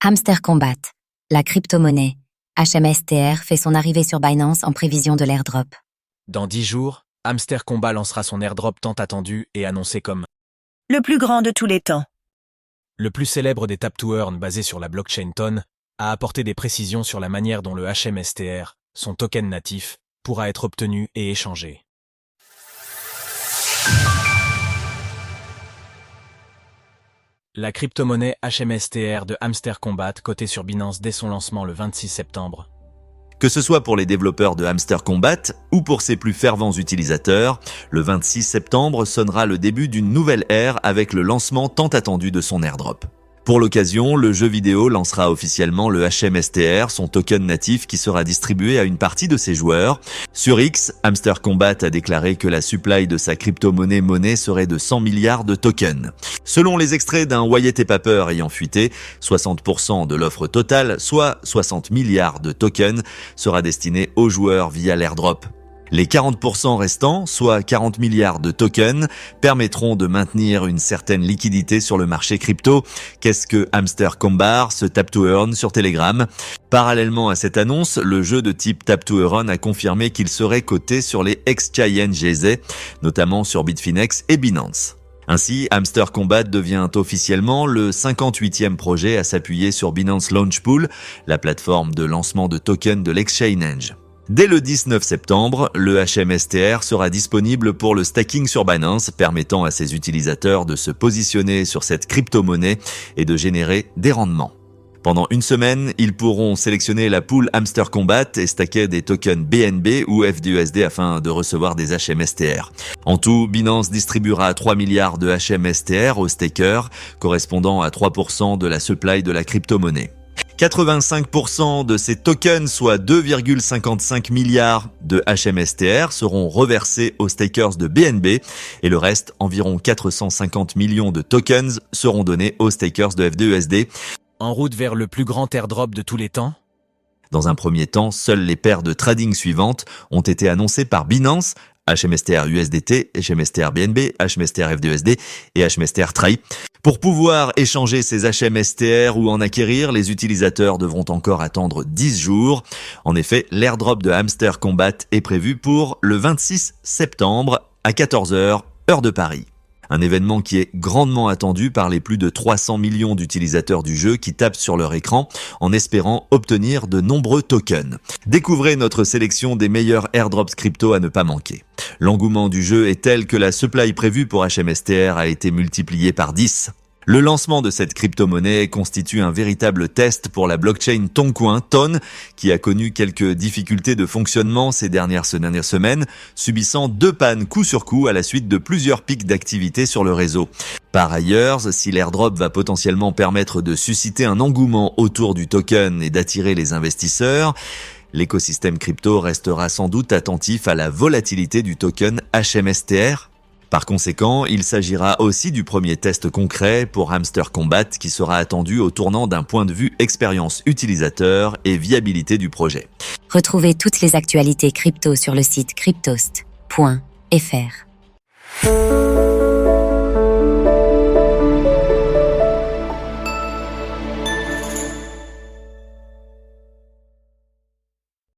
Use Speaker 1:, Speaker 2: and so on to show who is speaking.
Speaker 1: Hamster Combat, la crypto-monnaie. HMSTR fait son arrivée sur Binance en prévision de l'airdrop.
Speaker 2: Dans 10 jours, Hamster Combat lancera son airdrop tant attendu et annoncé comme
Speaker 3: le plus grand de tous les temps.
Speaker 2: le plus célèbre des Tap to Earn basé sur la blockchain Ton, a apporté des précisions sur la manière dont le HMSTR, son token natif, pourra être obtenu et échangé. La crypto-monnaie HMSTR de Hamster Combat cotée sur Binance dès son lancement le 26 septembre.
Speaker 4: Que ce soit pour les développeurs de Hamster Combat ou pour ses plus fervents utilisateurs, le 26 septembre sonnera le début d'une nouvelle ère avec le lancement tant attendu de son airdrop. Pour l'occasion, le jeu vidéo lancera officiellement le HMSTR, son token natif qui sera distribué à une partie de ses joueurs. Sur X, Hamster Combat a déclaré que la supply de sa crypto-monnaie Money serait de 100 milliards de tokens. Selon les extraits d'un Wyatt & Paper ayant fuité, 60% de l'offre totale, soit 60 milliards de tokens, sera destiné aux joueurs via l'airdrop. Les 40% restants, soit 40 milliards de tokens, permettront de maintenir une certaine liquidité sur le marché crypto. Qu'est-ce que Hamster Combat, ce Tap to Earn sur Telegram? Parallèlement à cette annonce, le jeu de type Tap to Earn a confirmé qu'il serait coté sur les exchanges, notamment sur Bitfinex et Binance. Ainsi, Hamster Combat devient officiellement le 58e projet à s'appuyer sur Binance Launch Pool, la plateforme de lancement de tokens de l'exchange. Dès le 19 septembre, le HMSTR sera disponible pour le staking sur Binance, permettant à ses utilisateurs de se positionner sur cette crypto-monnaie et de générer des rendements. Pendant une semaine, ils pourront sélectionner la pool Hamster Combat et stacker des tokens BNB ou FDUSD afin de recevoir des HMSTR. En tout, Binance distribuera 3 milliards de HMSTR aux stakers, correspondant à 3% de la supply de la crypto-monnaie. 85% de ces tokens, soit 2,55 milliards de HMSTR, seront reversés aux stakers de BNB et le reste, environ 450 millions de tokens, seront donnés aux stakers de FDUSD.
Speaker 2: En route vers le plus grand airdrop de tous les temps?
Speaker 4: Dans un premier temps, seules les paires de trading suivantes ont été annoncées par Binance, HMSTR USDT, HMSTR BNB, HMSTR FDUSD et HMSTR TRAI. Pour pouvoir échanger ces HMSTR ou en acquérir, les utilisateurs devront encore attendre 10 jours. En effet, l'airdrop de Hamster Combat est prévu pour le 26 septembre à 14h, heure de Paris. Un événement qui est grandement attendu par les plus de 300 millions d'utilisateurs du jeu qui tapent sur leur écran en espérant obtenir de nombreux tokens. Découvrez notre sélection des meilleurs airdrops crypto à ne pas manquer. L'engouement du jeu est tel que la supply prévue pour HMSTR a été multipliée par 10. Le lancement de cette crypto-monnaie constitue un véritable test pour la blockchain Toncoin, Ton, qui a connu quelques difficultés de fonctionnement ces dernières semaines, subissant 2 pannes coup sur coup à la suite de plusieurs pics d'activité sur le réseau. Par ailleurs, si l'airdrop va potentiellement permettre de susciter un engouement autour du token et d'attirer les investisseurs, l'écosystème crypto restera sans doute attentif à la volatilité du token HMSTR. Par conséquent, il s'agira aussi du premier test concret pour Hamster Combat qui sera attendu au tournant d'un point de vue expérience utilisateur et viabilité du projet.
Speaker 1: Retrouvez toutes les actualités crypto sur le site cryptost.fr.